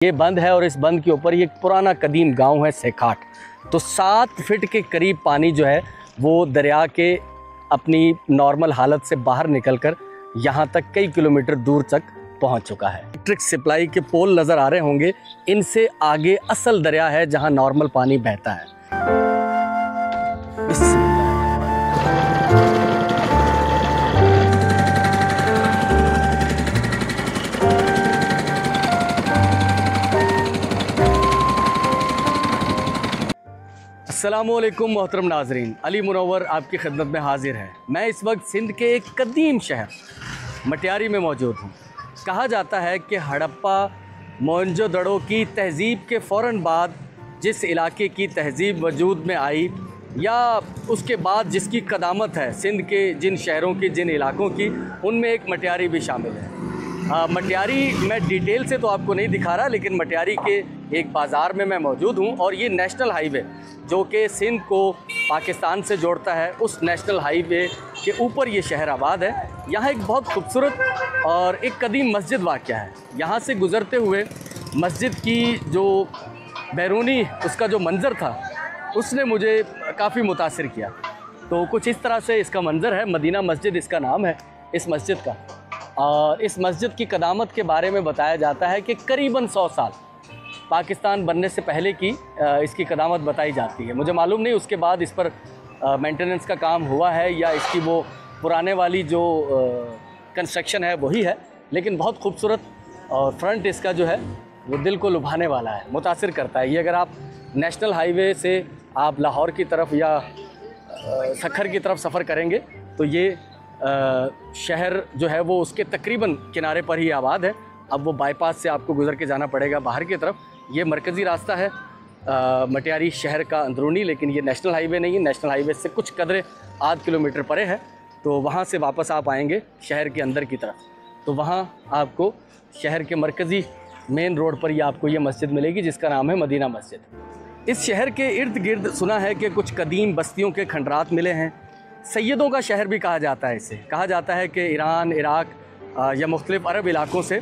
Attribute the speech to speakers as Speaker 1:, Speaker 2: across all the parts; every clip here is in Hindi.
Speaker 1: ये बंद है और इस बंद के ऊपर ये एक पुराना कदीम गांव है सेखाट। तो 7 फीट के करीब पानी जो है वो दरिया के अपनी नॉर्मल हालत से बाहर निकलकर यहाँ तक कई किलोमीटर दूर तक पहुँच चुका है। इलेक्ट्रिक सप्लाई के पोल नज़र आ रहे होंगे, इनसे आगे असल दरिया है जहाँ नॉर्मल पानी बहता है। अस्सलामुअलैकुम मोहतरम नाजरीन, अली मुनव्वर आपकी खिदमत में हाजिर है। मैं इस वक्त सिंध के एक कदीम शहर मटियारी में मौजूद हूँ। कहा जाता है कि हड़प्पा मोहनजोदड़ो की तहज़ीब के फ़ौरन बाद जिस इलाके की तहज़ीब वजूद में आई या उसके बाद जिसकी क़दामत है सिंध के जिन शहरों की, जिन इलाकों की, उनमें एक मटियारी भी शामिल है। मटियारी मैं डिटेल से तो आपको नहीं दिखा रहा, लेकिन मटियारी के एक बाज़ार में मैं मौजूद हूँ और ये नेशनल हाईवे जो कि सिंध को पाकिस्तान से जोड़ता है, उस नेशनल हाईवे के ऊपर ये शहर आबाद है। यहाँ एक बहुत खूबसूरत और एक कदीम मस्जिद वाक़या है। यहाँ से गुज़रते हुए मस्जिद की जो बैरूनी उसका जो मंज़र था उसने मुझे काफ़ी मुतासिर किया। तो कुछ इस तरह से इसका मंज़र है। मदीना मस्जिद इसका नाम है इस मस्जिद का। और इस मस्जिद की क़दामत के बारे में बताया जाता है कि करीबन 100 साल पाकिस्तान बनने से पहले की इसकी क़दामत बताई जाती है। मुझे मालूम नहीं उसके बाद इस पर मेंटेनेंस का काम हुआ है या इसकी वो पुराने वाली जो कंस्ट्रक्शन है वही है, लेकिन बहुत खूबसूरत और फ्रंट इसका जो है वो दिल को लुभाने वाला है, मुतासिर करता है। ये अगर आप नेशनल हाईवे से आप लाहौर की तरफ या सखर की तरफ सफ़र करेंगे तो ये शहर जो है वो उसके तकरीबन किनारे पर ही आबाद है। अब वो बाईपास से आपको गुज़र के जाना पड़ेगा बाहर की तरफ। ये मरकज़ी रास्ता है मटियारी शहर का अंदरूनी, लेकिन ये नेशनल हाईवे नहीं है। नेशनल हाईवे से कुछ कदरे आध किलोमीटर परे है। तो वहाँ से वापस आप आएंगे शहर के अंदर की तरफ, तो वहाँ आपको शहर के मरकज़ी मेन रोड पर ही आपको ये मस्जिद मिलेगी जिसका नाम है मदीना मस्जिद। इस शहर के इर्द गिर्द सुना है कि कुछ कदीम बस्तियों के खंडरात मिले हैं। सैयदों का शहर भी कहा जाता है इसे। कहा जाता है कि ईरान, इराक़ या मुख्तलिफ़ अरब इलाक़ों से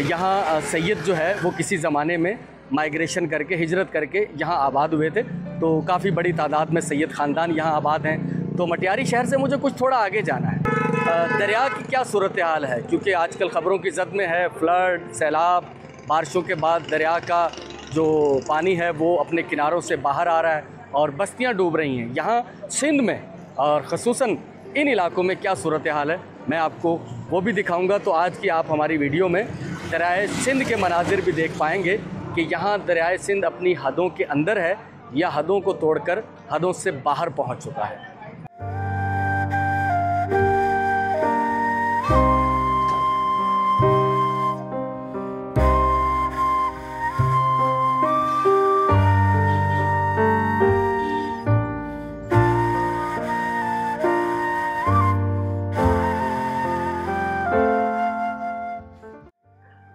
Speaker 1: यहाँ सैयद जो है वो किसी ज़माने में माइग्रेशन करके, हिजरत करके यहाँ आबाद हुए थे। तो काफ़ी बड़ी तादाद में सैयद ख़ानदान यहाँ आबाद हैं। तो मटियारी शहर से मुझे कुछ थोड़ा आगे जाना है। दरिया की क्या सूरत हाल है, क्योंकि आजकल ख़बरों की ज़द में है फ्लड, सैलाब, बारिशों के बाद दरिया का जो पानी है वो अपने किनारों से बाहर आ रहा है और बस्तियाँ डूब रही हैं। यहाँ सिंध में और ख़ुसूसन इन इलाकों में क्या सूरत हाल है मैं आपको वो भी दिखाऊंगा। तो आज की आप हमारी वीडियो में दरियाए सिंध के मनाजिर भी देख पाएंगे कि यहाँ दरियाए सिंध अपनी हदों के अंदर है या हदों को तोड़कर हदों से बाहर पहुँच चुका है।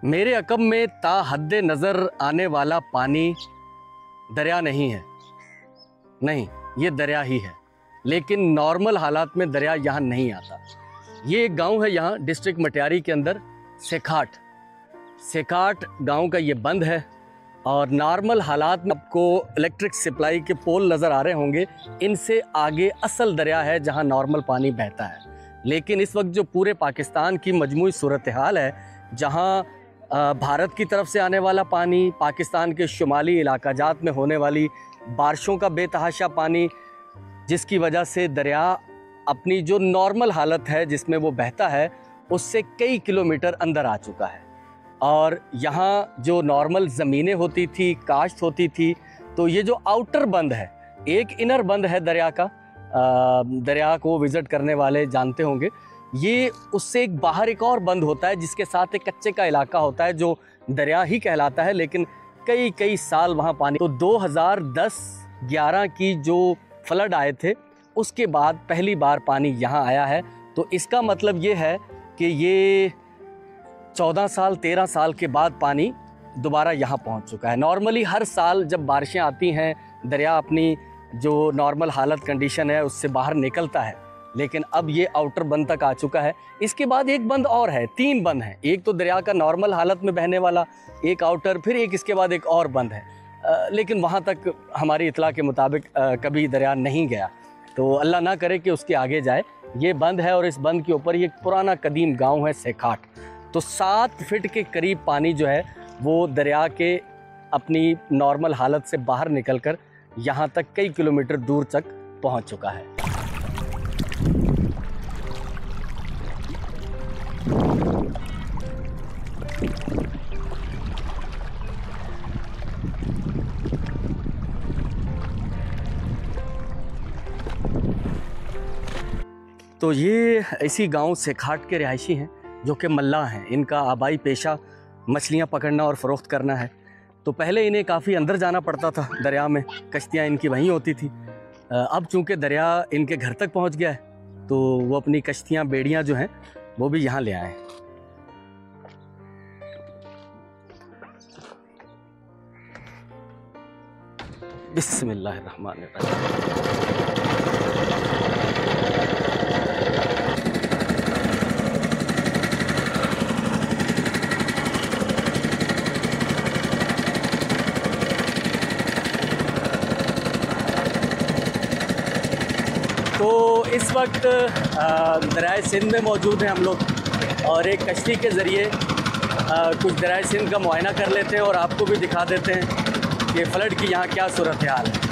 Speaker 1: मेरे अकब में ता हद्दे नज़र आने वाला पानी दरिया नहीं है, नहीं, ये दरिया ही है, लेकिन नॉर्मल हालात में दरिया यहाँ नहीं आता। ये एक गांव है यहाँ डिस्ट्रिक्ट मटियारी के अंदर, सेखाट गांव का ये बंद है। और नॉर्मल हालात में आपको इलेक्ट्रिक सप्लाई के पोल नज़र आ रहे होंगे, इनसे आगे असल दरिया है जहाँ नॉर्मल पानी बहता है। लेकिन इस वक्त जो पूरे पाकिस्तान की मजमूई सूरत हाल है, जहाँ भारत की तरफ से आने वाला पानी, पाकिस्तान के शुमाली इलाकाजात में होने वाली बारिशों का बेतहाशा पानी, जिसकी वजह से दरिया अपनी जो नॉर्मल हालत है जिसमें वो बहता है उससे कई किलोमीटर अंदर आ चुका है। और यहाँ जो नॉर्मल ज़मीनें होती थी, काश्त होती थी, तो ये जो आउटर बंद है, एक इनर बंद है दरिया का, दरिया को विज़िट करने वाले जानते होंगे, ये उससे एक बाहर एक और बंद होता है जिसके साथ एक कच्चे का इलाका होता है जो दरिया ही कहलाता है, लेकिन कई साल वहाँ पानी। तो 2010-11 की जो फ्लड आए थे उसके बाद पहली बार पानी यहाँ आया है। तो इसका मतलब ये है कि ये 14 साल 13 साल के बाद पानी दोबारा यहाँ पहुँच चुका है। नॉर्मली हर साल जब बारिशें आती हैं, दरिया अपनी जो नॉर्मल हालत कंडीशन है उससे बाहर निकलता है, लेकिन अब ये आउटर बंद तक आ चुका है। इसके बाद एक बंद और है, 3 बंद हैं। एक तो दरिया का नॉर्मल हालत में बहने वाला, एक आउटर, फिर एक इसके बाद एक और बंद है। लेकिन वहाँ तक हमारी इतला के मुताबिक कभी दरिया नहीं गया, तो अल्लाह ना करे कि उसके आगे जाए। ये बंद है और इस बंद के ऊपर ये एक पुराना कदीम गांव है सेखाट। तो 7 फीट के करीब पानी जो है वो दरिया के अपनी नॉर्मल हालत से बाहर निकलकर यहाँ तक कई किलोमीटर दूर तक पहुँच चुका है। तो ये इसी गांव सेखाट के रिहायशी हैं जो कि मल्लाह हैं। इनका आबाई पेशा मछलियां पकड़ना और फ़रोख्त करना है। तो पहले इन्हें काफ़ी अंदर जाना पड़ता था दरिया में, कश्तियां इनकी वहीं होती थी। अब चूँकि दरिया इनके घर तक पहुंच गया है तो वो अपनी कश्तियां, बेड़ियां जो हैं वो भी यहाँ ले आए। बिस्मिल्लाहिर्रहमानिर्रहीम। तो इस वक्त दरियाए सिंध में मौजूद हैं हम लोग और एक कश्ती के ज़रिए कुछ दरियाए सिंध का मुआयना कर लेते हैं और आपको भी दिखा देते हैं कि फ्लड की यहाँ क्या सूरत हाल है।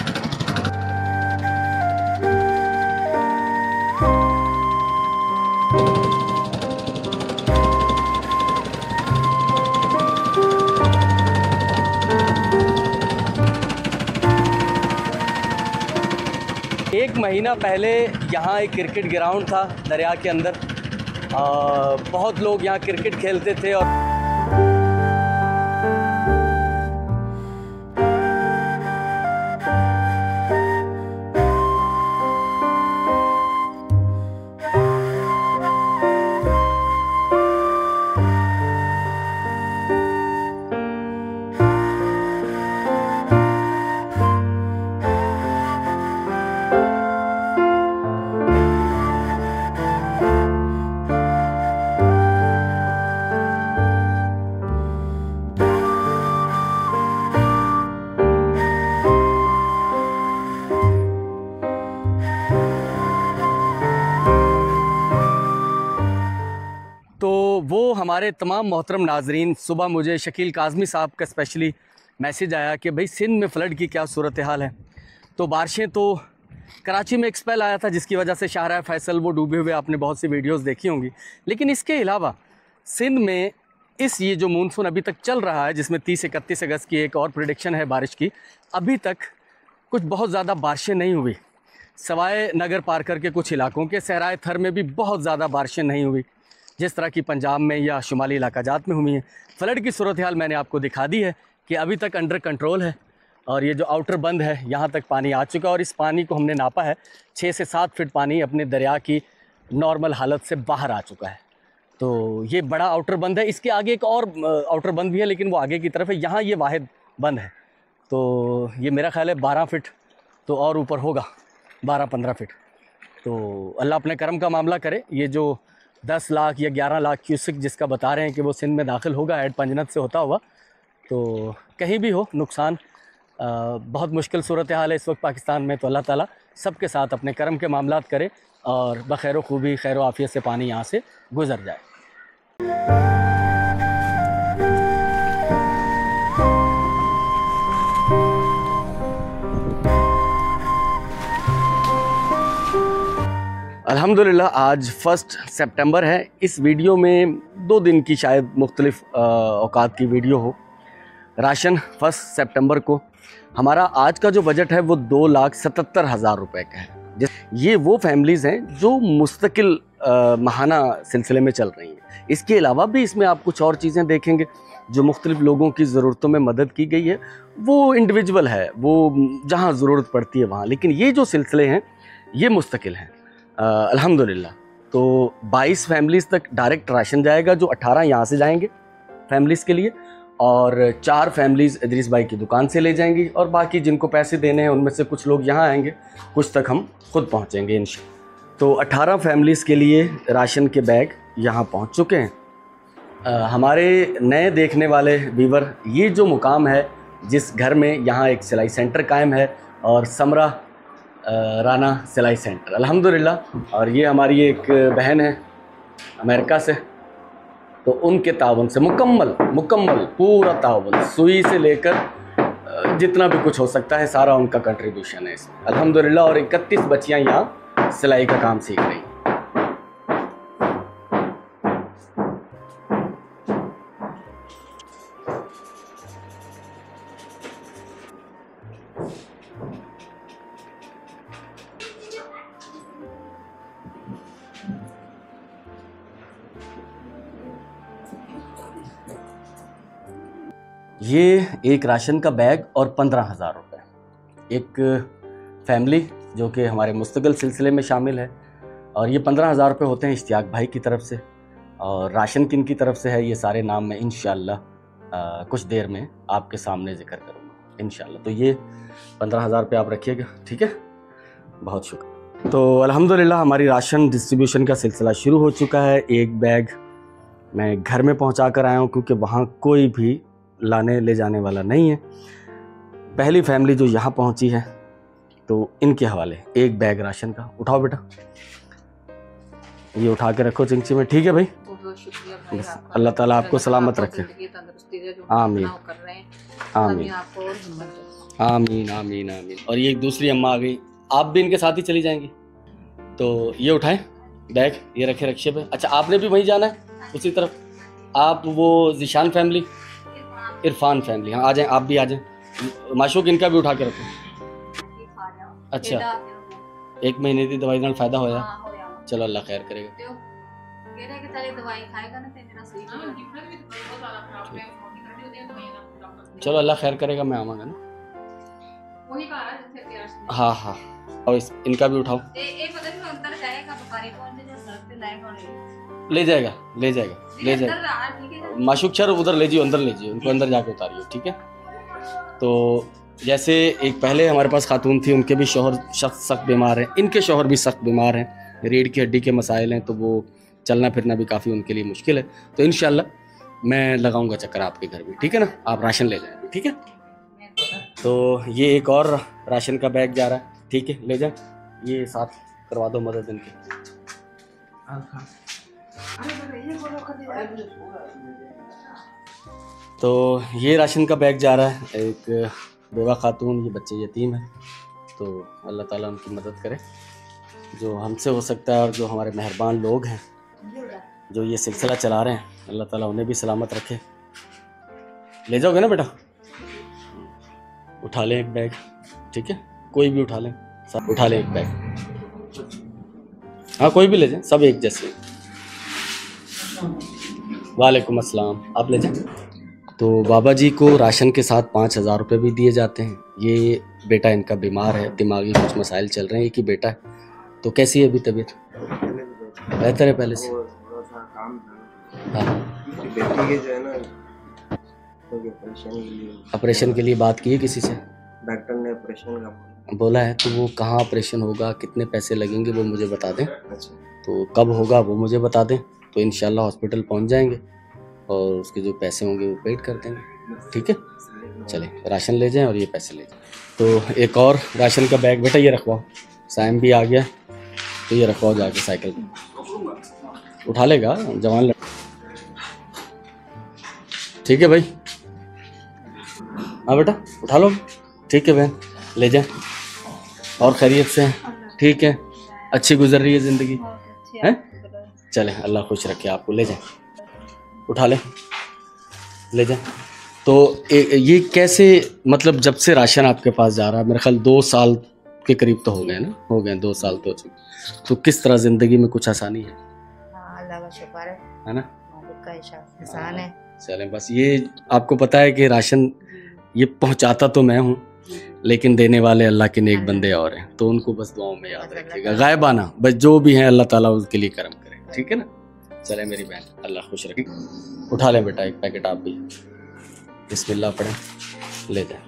Speaker 1: एक महीना पहले यहाँ एक क्रिकेट ग्राउंड था दरिया के अंदर। बहुत लोग यहाँ क्रिकेट खेलते थे और वो हमारे तमाम मोहतरम नाजरीन, सुबह मुझे शकील काज़मी साहब का स्पेशली मैसेज आया कि भाई सिंध में फ़्लड की क्या सूरत हाल है। तो बारिशें तो कराची में एक स्पेल आया था जिसकी वजह से शाहराह फैसल वो डूबे हुए, आपने बहुत सी वीडियोस देखी होंगी। लेकिन इसके अलावा सिंध में ये जो मानसून अभी तक चल रहा है, जिसमें 30-31 अगस्त की एक और प्रेडिक्शन है बारिश की, अभी तक कुछ बहुत ज़्यादा बारिशें नहीं हुई। सवाए नगर पार करके कुछ इलाकों के सहराए थर में भी बहुत ज़्यादा बारिशें नहीं हुई जिस तरह की पंजाब में या शुमाली इलाकाजात में हुई हैं। फ्लड की सूरत हाल मैंने आपको दिखा दी है कि अभी तक अंडर कंट्रोल है और ये जो आउटर बंद है यहाँ तक पानी आ चुका है और इस पानी को हमने नापा है 6 से 7 फीट पानी अपने दरिया की नॉर्मल हालत से बाहर आ चुका है। तो ये बड़ा आउटर बंद है। इसके आगे एक और आउटर बंद भी है लेकिन वो आगे की तरफ है, यहाँ ये वाहिद बंद है। तो ये मेरा ख्याल है 12 फीट तो और ऊपर होगा, 12-15 फीट। तो अल्लाह अपने करम का मामला करे। ये जो 10 लाख या 11 लाख क्यूसिक जिसका बता रहे हैं कि वो सिंध में दाखिल होगा एड पंजनत से होता हुआ, तो कहीं भी हो नुकसान, बहुत मुश्किल सूरत हाल है इस वक्त पाकिस्तान में। तो अल्लाह ताला सबके साथ अपने करम के मामलात करे और बखैर खूबी खैर आफियत से पानी यहाँ से गुज़र जाए। अल्हम्दुलिल्लाह आज 1 सितंबर है। इस वीडियो में 2 दिन की शायद मुख्तलिफ औकात की वीडियो हो। राशन 1 सितंबर को हमारा आज का जो बजट है वो 2,77,000 रुपये का है। ये वो फैमिलीज़ हैं जो मुस्तकिल माहाना सिलसिले में चल रही हैं। इसके अलावा भी इसमें आप कुछ और चीज़ें देखेंगे जो मुख्तलिफ लोगों की ज़रूरतों में मदद की गई है। वो इंडिविजुअल है, वो जहाँ ज़रूरत पड़ती है वहाँ, लेकिन ये जो सिलसिले हैं ये मुस्तकिल हैं अल्हम्दुलिल्लाह। तो 22 फैमिलीज़ तक डायरेक्ट राशन जाएगा, जो 18 यहाँ से जाएंगे फैमिलीज़ के लिए और 4 फैमिलीज़ इदरीस भाई की दुकान से ले जाएंगी और बाकी जिनको पैसे देने हैं उनमें से कुछ लोग यहाँ आएंगे, कुछ तक हम खुद पहुँचेंगे इंशाअल्लाह। तो 18 फैमिलीज़ के लिए राशन के बैग यहाँ पहुँच चुके हैं। हमारे नए देखने वाले व्यूवर, ये जो मुकाम है जिस घर में, यहाँ एक सिलाई सेंटर कायम है और समरा राना सिलाई सेंटर अल्हम्दुलिल्लाह। और ये हमारी एक बहन है अमेरिका से, तो उनके ताउन से मुकम्मल पूरा ताउन, सुई से लेकर जितना भी कुछ हो सकता है सारा उनका कंट्रीब्यूशन है इसमें अल्हम्दुलिल्लाह। और 31 बच्चियाँ यहाँ सिलाई का काम सीख रही हैं। ये एक राशन का बैग और 15,000 रुपये। एक फैमिली जो कि हमारे मुस्तकिल सिलसिले में शामिल है, और ये 15,000 रुपये होते हैं इश्तियाक भाई की तरफ से, और राशन किन की तरफ से है ये सारे नाम मैं इंशाअल्लाह कुछ देर में आपके सामने जिक्र करूँगा इंशाअल्लाह। तो ये 15,000 रुपये आप रखिएगा, ठीक है, बहुत शुक्रिया। तो अल्हम्दुलिल्लाह हमारी राशन डिस्ट्रीब्यूशन का सिलसिला शुरू हो चुका है। एक बैग मैं घर में पहुँचा कर आया हूँ क्योंकि वहाँ कोई भी लाने ले जाने वाला नहीं है। पहली फैमिली जो यहाँ पहुँची है तो इनके हवाले एक बैग राशन का। उठाओ बेटा, ये उठा के रखो चिंची में, ठीक है भाई। बस अल्लाह ताला आपको सलामत रखे, आमीन आमीन आमीन आमीन आमीन। और ये एक दूसरी अम्मा आ गई, आप भी इनके साथ ही चली जाएंगी। तो ये उठाएं बैग, ये रखे रक्षे पे। अच्छा, आपने भी वहीं जाना है उसी तरफ? आप वो जिशान फैमिली, इरफान फैमिली, हाँ आ जाएं, आप भी आ जाएं। माशूक इनका भी उठा के रखो। अच्छा, 1 महीने की दवाई ਨਾਲ फायदा होया? चलो अल्लाह खैर करेगा। चलो अल्लाह खैर करेगा, मैं आऊँगा ना। हाँ हाँ, और इनका भी उठाओ। ले जाएगा ले जाएगा ले जाएगा। माशूक सर उधर ले जाइए, अंदर ले जाइए, उनको अंदर जाके उतारिए, ठीक है। तो जैसे एक पहले हमारे पास खातून थी, उनके भी शौहर सख्त बीमार हैं, इनके शौहर भी सख्त बीमार हैं, रीढ़ की हड्डी के मसाइल हैं, तो वो चलना फिरना भी काफ़ी उनके लिए मुश्किल है। तो इंशाल्लाह मैं लगाऊंगा चक्कर आपके घर भी, ठीक है ना। आप राशन ले जाएंगे, ठीक है। तो ये एक और राशन का बैग जा रहा है, ठीक है, ले जाए। ये साथ करवा दो मदद इनकी। तो ये राशन का बैग जा रहा है, एक बेवा खातून, ये बच्चे यतीम है, तो अल्लाह ताला उनकी मदद करे जो हमसे हो सकता है। और जो हमारे मेहरबान लोग हैं जो ये सिलसिला चला रहे हैं, अल्लाह ताला उन्हें भी सलामत रखे। ले जाओगे ना बेटा? उठा लें एक बैग, ठीक है, कोई भी उठा लें, सब उठा लें एक बैग। हाँ कोई भी ले जाए, सब एक जैसे। वालेकुम अस्सलाम, आप ले जाएं। तो बाबा जी को राशन के साथ 5,000 रुपये भी दिए जाते हैं। ये बेटा इनका बीमार है, दिमागी कुछ मसाइल चल रहे हैं, एक ही बेटा है। तो कैसी है अभी तबीयत? बेहतर है पहले से? हाँ,
Speaker 2: बेटी के जो है ना
Speaker 1: ऑपरेशन के लिए बात की है किसी से?
Speaker 2: डॉक्टर ने ऑपरेशन का
Speaker 1: बोला है, तो वो कहाँ ऑपरेशन होगा, कितने पैसे लगेंगे वो मुझे बता दें।
Speaker 2: अच्छा,
Speaker 1: तो कब होगा वो मुझे बता दें, तो इंशाल्लाह हॉस्पिटल पहुंच जाएंगे और उसके जो पैसे होंगे वो पेड कर देंगे, ठीक है। चले राशन ले जाएं और ये पैसे ले जाएं। तो एक और राशन का बैग बेटा ये रखवाओ, साइम भी आ गया, तो ये रखवाओ जाके साइकिल पे। उठा लेगा जवान लड़का, ठीक है भाई। हाँ बेटा उठा लो, ठीक है बहन, ले जाएं। और खैरियत से हैं? ठीक है, अच्छी गुजर रही है ज़िंदगी हैं? चले अल्लाह खुश रखे आपको, ले जाएं, उठा लें, ले जाएं। तो ये कैसे, मतलब जब से राशन आपके पास जा रहा है, मेरे ख्याल 2 साल के करीब तो हो गए ना, हो गए 2 साल तो हो चुके। तो किस तरह ज़िंदगी में कुछ आसानी है?
Speaker 3: अल्लाह का शुक्र
Speaker 1: है ना,
Speaker 3: मालिक का एहसान है।
Speaker 1: चलें, बस ये आपको पता है कि राशन ये पहुंचाता तो मैं हूँ, लेकिन देने वाले अल्लाह के नेक बंदे और हैं, तो उनको बस दुआओं में याद रखिएगा। गायबाना बस जो भी हैं अल्लाह ताला उसके लिए करम करे, ठीक है ना। चले मेरी बहन, अल्लाह खुश रखे। उठा लें बेटा एक पैकेट, आप भी बिस्मिल्लाह पढ़ें, ले जाए।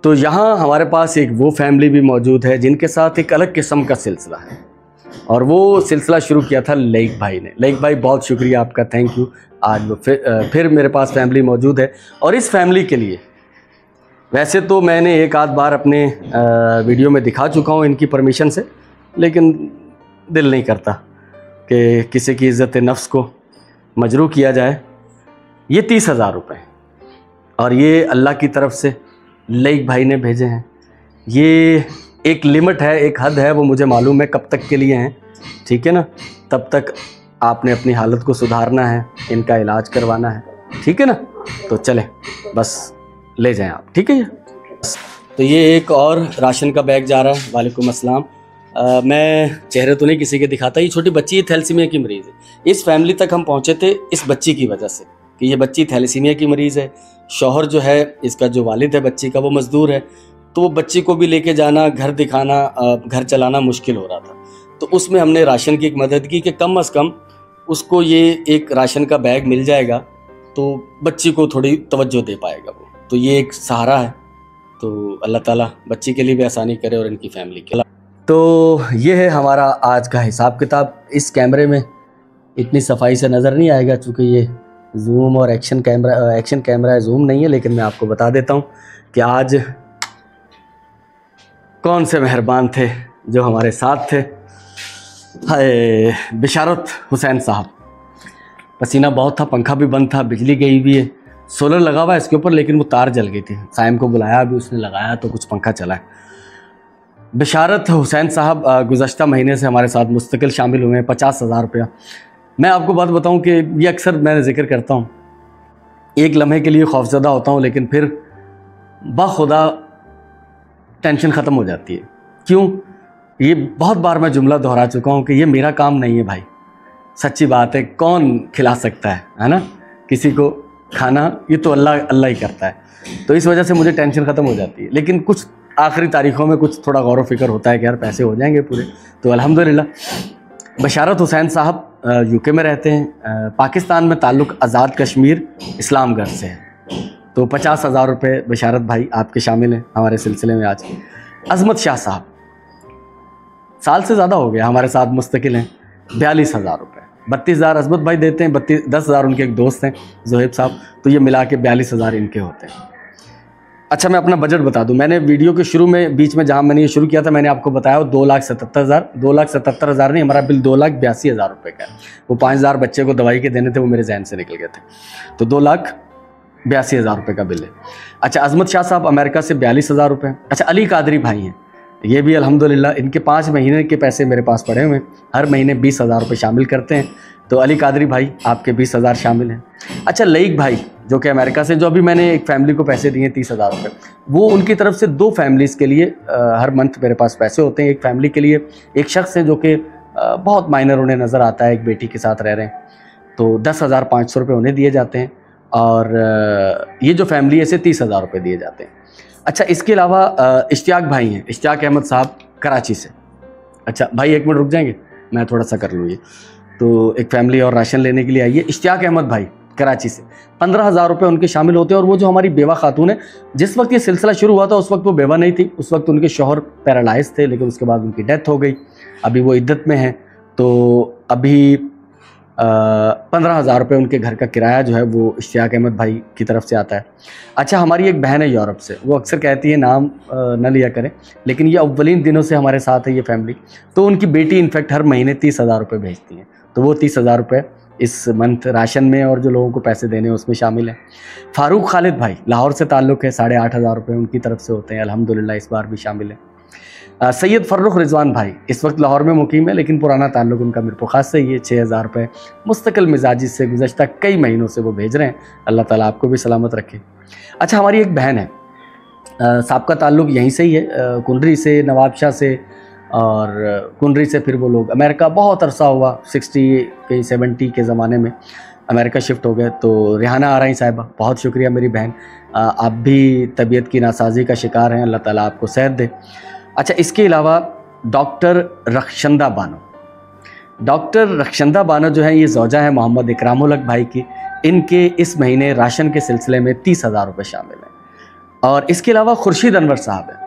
Speaker 1: तो यहाँ हमारे पास एक वो फैमिली भी मौजूद है जिनके साथ एक अलग किस्म का सिलसिला है, और वो सिलसिला शुरू किया था लईक भाई ने। लईक भाई बहुत शुक्रिया आपका, थैंक यू। आज वो फिर मेरे पास फैमिली मौजूद है, और इस फैमिली के लिए वैसे तो मैंने एक आध बार अपने वीडियो में दिखा चुका हूँ इनकी परमिशन से, लेकिन दिल नहीं करता कि किसी की इज़्ज़त नफ्स को मजरू किया जाए। ये 30,000 रुपये, और ये अल्लाह की तरफ से लईक भाई ने भेजे हैं। ये एक लिमिट है, एक हद है, वो मुझे मालूम है कब तक के लिए हैं, ठीक है ना। तब तक आपने अपनी हालत को सुधारना है, इनका इलाज करवाना है, ठीक है ना। तो चलें, बस ले जाएं आप, ठीक है। तो ये एक और राशन का बैग जा रहा है। वालेकुम अस्सलाम। मैं चेहरे तो नहीं किसी के दिखाता, ये छोटी बच्ची थैलेसीमिया की मरीज़ है। इस फैमिली तक हम पहुँचे थे इस बच्ची की वजह से कि ये बच्ची थैलेसीमिया की मरीज़ है। शौहर जो है, इसका जो वालिद है बच्ची का, वो मज़दूर है, तो वो बच्ची को भी लेके जाना, घर दिखाना, घर चलाना मुश्किल हो रहा था। तो उसमें हमने राशन की एक मदद की कि कम अज़ कम उसको ये एक राशन का बैग मिल जाएगा तो बच्ची को थोड़ी तवज्जो दे पाएगा वो। तो ये एक सहारा है, तो अल्लाह ताला बच्ची के लिए भी आसानी करे और इनकी फैमिली के लिए। तो ये है हमारा आज का हिसाब किताब। इस कैमरे में इतनी सफाई से नज़र नहीं आएगा चूँकि ये जूम और एक्शन कैमरा है, जूम नहीं है, लेकिन मैं आपको बता देता हूँ कि आज कौन से मेहरबान थे जो हमारे साथ थे। हाय बिशारत हुसैन साहब, पसीना बहुत था, पंखा भी बंद था, बिजली गई हुई है, सोलर लगा हुआ है इसके ऊपर, लेकिन वो तार जल गई थी। साइम को बुलाया, अभी उसने लगाया तो कुछ पंखा चला है। बिशारत हुसैन साहब गुज़श्ता महीने से हमारे साथ मुस्तकिल शामिल हुए हैं। 50,000 रुपया। मैं आपको बात बताऊं कि ये अक्सर मैंने जिक्र करता हूं, एक लम्हे के लिए खौफज़दा होता हूं, लेकिन फिर बाखुदा टेंशन ख़त्म हो जाती है। क्यों? ये बहुत बार मैं जुमला दोहरा चुका हूं कि ये मेरा काम नहीं है भाई, सच्ची बात है। कौन खिला सकता है ना किसी को खाना? ये तो अल्लाह अल्लाह ही करता है। तो इस वजह से मुझे टेंशन ख़त्म हो जाती है। लेकिन कुछ आखिरी तारीख़ों में कुछ थोड़ा गौर व फिक्र होता है कि यार पैसे हो जाएंगे पूरे, तो अल्हम्दुलिल्लाह। बशारत हुसैन साहब यूके में रहते हैं, पाकिस्तान में ताल्लुक़ आज़ाद कश्मीर इस्लामगढ़ से है। तो 50,000 रुपये बशारत भाई आपके शामिल हैं हमारे सिलसिले में आज। अज़मत शाह साहब, साल से ज़्यादा हो गया हमारे साथ मुस्तकिल हैं, 42,000 रुपये। 32,000 अज़मत भाई देते हैं, 10,000 उनके एक दोस्त हैं ज़ोहेब साहब, तो ये मिला के 42,000 इनके होते हैं। अच्छा, मैं अपना बजट बता दूं। मैंने वीडियो के शुरू में बीच में जहां मैंने ये शुरू किया था, मैंने आपको बताया 2,77,000 नहीं, हमारा बिल 2,82,000 रुपये का है। वो 5,000 बच्चे को दवाई के देने थे, वो मेरे जहन से निकल गए थे, तो 2,82,000 रुपये का बिल है। अच्छा, अज़मत शाह साहब अमेरिका से 42,000 रुपये। अच्छा, अली कादरी भाई हैं, ये भी अल्हम्दुलिल्लाह, इनके 5 महीने के पैसे मेरे पास पड़े हुए हैं, हर महीने 20,000 रुपये शामिल करते हैं। तो अली कादरी भाई आपके 20,000 शामिल हैं। अच्छा, लईक भाई जो कि अमेरिका से, जो अभी मैंने एक फैमिली को पैसे दिए 30,000 रुपये, वो उनकी तरफ से 2 फैमिलीज़ के लिए हर मंथ मेरे पास पैसे होते हैं। एक फैमिली के लिए एक शख्स है जो कि बहुत माइनर उन्हें नज़र आता है, एक बेटी के साथ रह रहे हैं, तो 10,500 रुपये उन्हें दिए जाते हैं, और ये जो फैमिली है इसे 30,000 रुपये दिए जाते हैं। अच्छा, इसके अलावा इश्तियाक भाई हैं, इश्तियाक अहमद साहब कराची से। अच्छा भाई, 1 मिनट रुक जाएंगे, मैं थोड़ा सा कर लूँ ये। तो एक फैमिली और राशन लेने के लिए आई है, इश्तियाक अहमद भाई कराची से। 15,000 रुपये उनके शामिल होते हैं। और वो जो हमारी बेवा खातून है, जिस वक्त ये सिलसिला शुरू हुआ था उस वक्त वो बेवा नहीं थी, उस वक्त उनके शौहर पैरालाइज थे, लेकिन उसके बाद उनकी डेथ हो गई, अभी वो इद्दत में है। तो अभी 15,000 रुपये उनके घर का किराया जो है वो इश्तियाक अहमद भाई की तरफ से आता है। अच्छा, हमारी एक बहन है यूरोप से, वो अक्सर कहती है नाम न लिया करें, लेकिन ये अव्वलीन दिनों से हमारे साथ है ये फैमिली। तो उनकी बेटी इनफैक्ट हर महीने 30,000 रुपये भेजती हैं, तो वो 30,000 रुपये इस मंथ राशन में और जो लोगों को पैसे देने हैं उसमें शामिल है। फ़ारूक खालिद भाई लाहौर से ताल्लुक़ है, 8,500 रुपये उनकी तरफ से होते हैं, अल्हम्दुलिल्लाह इस बार भी शामिल है। सैयद फ़र्रुख रिजवान भाई इस वक्त लाहौर में मुकीम है, लेकिन पुराना ताल्लुक़ उनका मीरपुर ख़ास से, ये 6,000 रुपये मुस्तकिल मिजाजी से गुज़श्ता कई महीनों से वो भेज रहे हैं। अल्लाह ताला आपको भी सलामत रखे। अच्छा, हमारी एक बहन है, साहब ताल्लुक़ यहीं से ही है, कुंडरी से, नवाबशाह से, और कुंडरी से फिर वो लोग अमेरिका बहुत अरसा हुआ, 60 के 70 के ज़माने में अमेरिका शिफ्ट हो गए। तो रिहाना आ रही साहिबा, बहुत शुक्रिया मेरी बहन, आप भी तबीयत की नासाजी का शिकार हैं, अल्लाह ताला आपको सेहत दे। अच्छा, इसके अलावा डॉक्टर रखशंदा बानो, डॉक्टर रखशंदा बानो जो है ये ज़ौजा है मोहम्मद इकरामुल हक भाई की, इनके इस महीने राशन के सिलसिले में 30,000 रुपये शामिल हैं। और इसके अलावा खुर्शीद अनवर साहब हैं।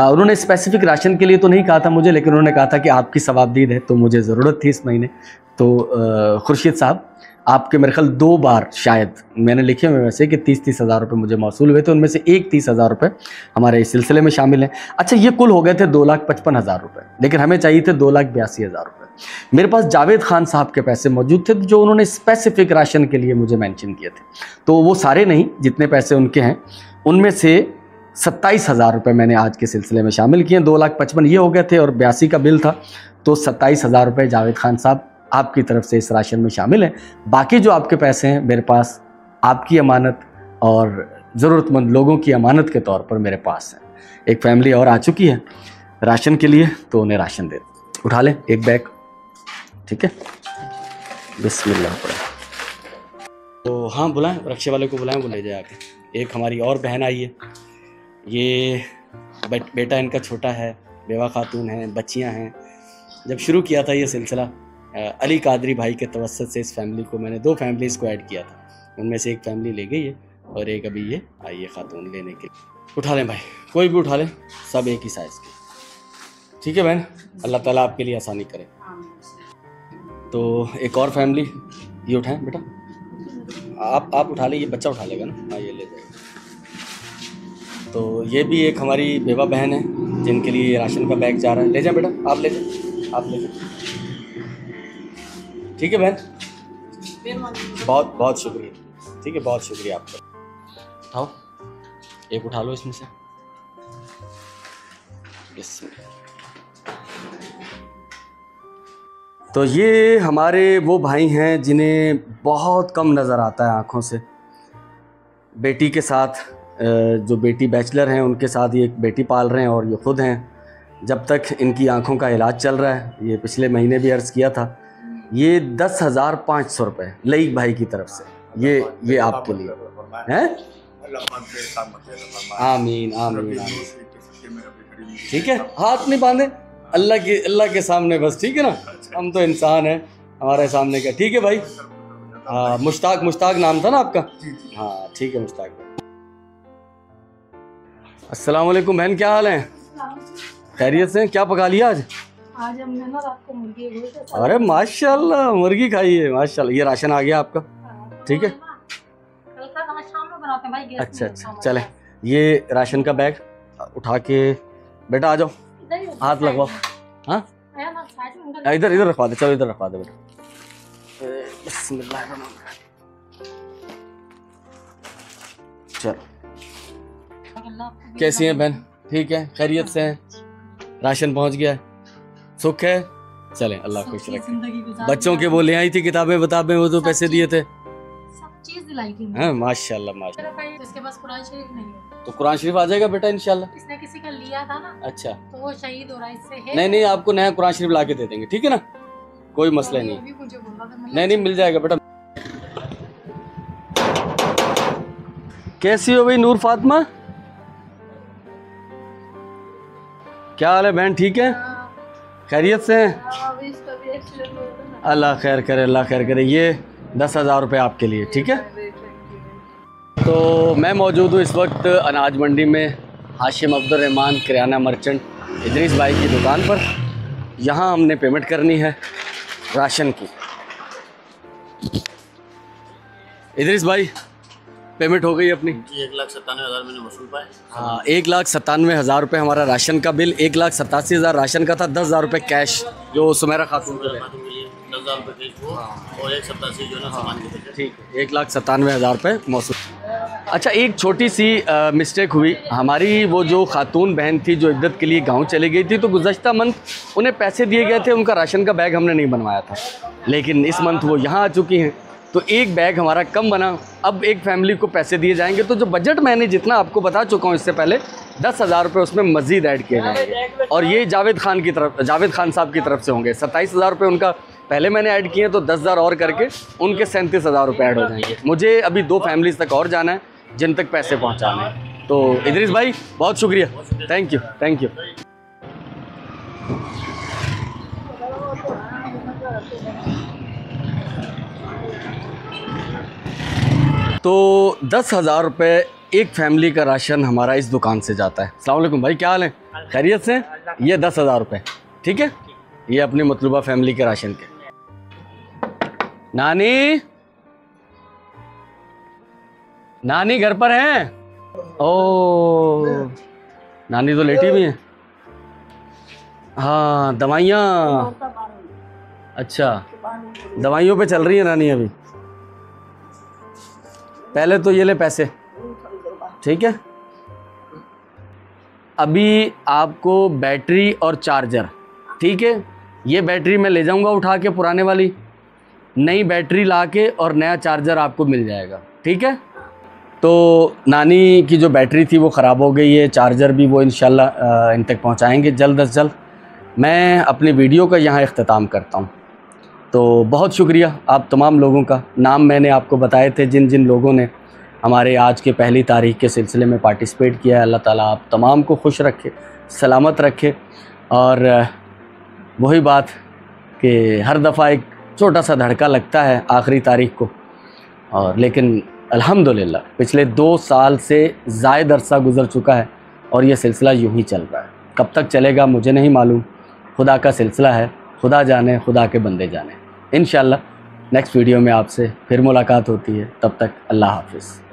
Speaker 1: उन्होंने स्पेसिफिक राशन के लिए तो नहीं कहा था मुझे, लेकिन उन्होंने कहा था कि आपकी सवाबदीद है तो मुझे ज़रूरत थी इस महीने। तो खुर्शीद साहब, आपके मेरे ख्याल 2 बार शायद मैंने लिखे हुए वैसे कि 30-30 हज़ार रुपये मुझे मौसूल हुए थे, उनमें से एक 30 हज़ार रुपये हमारे इस सिलसिले में शामिल हैं। अच्छा, ये कुल हो गए थे 2,55,000 रुपये, लेकिन हमें चाहिए थे 2,82,000 रुपये। मेरे पास जावेद खान साहब के पैसे मौजूद थे जो उन्होंने स्पेसिफिक राशन के लिए मुझे मेंशन किए थे। तो वो सारे नहीं, जितने पैसे उनके हैं उनमें से 27,000 रुपये मैंने आज के सिलसिले में शामिल किए। 2,55,000 ये हो गए थे और 82 का बिल था, तो 27,000 रुपये जावेद खान साहब आपकी तरफ से इस राशन में शामिल हैं। बाकी जो आपके पैसे हैं मेरे पास आपकी अमानत और ज़रूरतमंद लोगों की अमानत के तौर पर मेरे पास है। एक फैमिली और आ चुकी है राशन के लिए, तो उन्हें राशन दे उठा लें एक बैग, ठीक है। बिस्मिल्लाह पढ़े। तो हाँ, बुलाएं, रक्षे वाले को बुलाएं, वो ले जाए आके। एक हमारी और बहन आई है, ये बेटा इनका छोटा है, बेवा खातून है, बच्चियां हैं। जब शुरू किया था ये सिलसिला अली कादरी भाई के तवस्सुत से इस फैमिली को मैंने 2 फैमिलीज़ को ऐड किया था, उनमें से एक फैमिली ले गई है और एक अभी ये आई है खातून लेने के लिए। उठा लें भाई, कोई भी उठा लें, सब एक ही साइज़ के, ठीक है बहन। अल्लाह ताला आपके लिए आसानी करे। तो एक और फैमिली, ये उठाएं बेटा, आप उठा लें, ये बच्चा उठा लेगा ना, हाँ ये ले जाएगा। तो ये भी एक हमारी बेवा बहन है जिनके लिए राशन का बैग जा रहा है। ले जाए बेटा, आप ले जाए, आप ले जाए, ठीक है बहन। बहुत बहुत शुक्रिया, ठीक है, बहुत शुक्रिया आपका। उठाओ, एक उठा लो इसमें से। तो ये हमारे वो भाई हैं जिन्हें बहुत कम नज़र आता है आँखों से। बेटी के साथ, जो बेटी बैचलर हैं उनके साथ ये एक बेटी पाल रहे हैं और ये ख़ुद हैं। जब तक इनकी आँखों का इलाज चल रहा है, ये पिछले महीने भी अर्ज़ किया था, ये 10,500 रुपये लईक भाई की तरफ से ये आपके लिए हैं। आमीन आमीन आमीन, ठीक है। हाथ नहीं बांधे अल्लाह के सामने बस, ठीक है ना, हम तो इंसान हैं, हमारे सामने क्या, ठीक है भाई। हाँ, मुश्ताक नाम था ना आपका, हाँ ठीक है मुश्ताक भाई। अस्सलाम वालेकुम बहन, क्या हाल है, खैरियत से? क्या पका लिया आज?
Speaker 3: आज हमने ना रात को मुर्गी।
Speaker 1: अरे माशाल्लाह, मुर्गी खाई है, माशाल्लाह। ये राशन आ गया आपका, ठीक है। अच्छा, चले, ये राशन का बैग उठा के बेटा आ जाओ, हाथ लगवाओ। हाँ, इधर रखवा दे, चलो इधर रखवा दे बेटा। बिस्मिल्लाह, चलो। कैसी हैं बहन? ठीक है, खैरियत से हैं? राशन पहुंच गया है, सुख है? चलें, अल्लाह खुश रखे। बच्चों के वो ले आई थी किताबें वो तो पैसे दिए थे,
Speaker 3: सब चीज दिलाई थी।
Speaker 1: हाँ माशाल्लाह माशाल्लाह।
Speaker 3: इसके पास कुरान शरीफ नहीं है,
Speaker 1: तो कुरान शरीफ आ जाएगा बेटा इंशाल्लाह।
Speaker 3: इसने किसी का लिया था ना,
Speaker 1: अच्छा,
Speaker 3: तो वो शहीद हो रहा है, इससे है।
Speaker 1: नहीं आपको नया कुरान शरीफ ला के दे देंगे, ठीक है ना, कोई मसला नहीं।
Speaker 3: अभी मुझे बोला था,
Speaker 1: नहीं मिल जाएगा बेटा। कैसी हो भाई नूर फातिमा, क्या हाल है बहन, ठीक है, खैरियत से हैं? अल्लाह खैर करे, अल्लाह खैर करे। ये 10,000 रुपये आपके लिए, ठीक है। तो मैं मौजूद हूँ इस वक्त अनाज मंडी में हाशिम अब्दुर्रहमान किराना मर्चेंट इदरीस भाई की दुकान पर। यहाँ हमने पेमेंट करनी है राशन की। इदरीस भाई, पेमेंट हो गई अपनी?
Speaker 4: 1,97,000 मैंने वसूल पाए।
Speaker 1: हाँ, 1,97,000 रुपये हमारा राशन का बिल, 1,87,000 राशन का था, 10,000 रुपये कैश जो सुमेरा खातून को
Speaker 4: खातून के लिए 10,000 रुपये कैश हो और 187 जो है ना सामान के बजट।
Speaker 1: ठीक है, 1,97,000 रुपये मौसूल। अच्छा, एक छोटी सी मिस्टेक हुई हमारी। वो जो खातून बहन थी जो इद्दत के लिए गांव चली गई थी, तो गुज़श्ता मंथ उन्हें पैसे दिए गए थे, उनका राशन का बैग हमने नहीं बनवाया था, लेकिन इस मंथ वो यहाँ आ चुकी हैं, तो एक बैग हमारा कम बना। अब एक फैमिली को पैसे दिए जाएंगे, तो जो बजट मैंने जितना आपको बता चुका हूँ इससे पहले, 10,000 रुपये उसमें मज़ीद ऐड किए जाएंगे, और ये जावेद खान साहब की तरफ से होंगे। 27,000 रुपये उनका पहले मैंने ऐड किए, तो 10,000 और करके उनके 37,000 रुपये ऐड हो जाएंगे। मुझे अभी 2 फैमिलीज़ तक और जाना है जिन तक पैसे पहुँचाने हैं। तो इदरीस भाई बहुत शुक्रिया, थैंक यू। तो 10,000 रुपये एक फैमिली का राशन हमारा इस दुकान से जाता है। अस्सलाम वालेकुम भाई, क्या हाल है? खैरियत से? ये 10,000 रुपये, ठीक है? ये अपनी मतलूबा फैमिली के राशन के। नानी, नानी घर पर हैं? ओ, नानी तो लेटी भी है। हाँ, दवाइयाँ, अच्छा दवाइयों पे चल रही है नानी अभी। पहले तो ये ले पैसे, ठीक है? अभी आपको बैटरी और चार्जर, ठीक है? ये बैटरी मैं ले जाऊंगा उठा के पुराने वाली, नई बैटरी लाके और नया चार्जर आपको मिल जाएगा, ठीक है? तो नानी की जो बैटरी थी वो ख़राब हो गई है, चार्जर भी वो इंशाल्लाह इन तक पहुंचाएंगे जल्द अज जल्द। मैं अपनी वीडियो का यहाँ इख्तिताम करता हूँ। तो बहुत शुक्रिया आप तमाम लोगों का। नाम मैंने आपको बताए थे जिन जिन लोगों ने हमारे आज के पहली तारीख के सिलसिले में पार्टिसिपेट किया है। अल्लाह ताला आप तमाम को खुश रखे, सलामत रखे। और वही बात कि हर दफ़ा एक छोटा सा धड़का लगता है आखिरी तारीख को, और लेकिन अल्हम्दुलिल्लाह पिछले 2 साल से ज़ायद अरसा गुज़र चुका है और ये सिलसिला यूँ ही चल रहा है। कब तक चलेगा मुझे नहीं मालूम, खुदा का सिलसिला है, खुदा जाने, खुदा के बंदे जाने। इंशाअल्लाह नेक्स्ट वीडियो में आपसे फिर मुलाकात होती है, तब तक अल्लाह हाफ़िज़।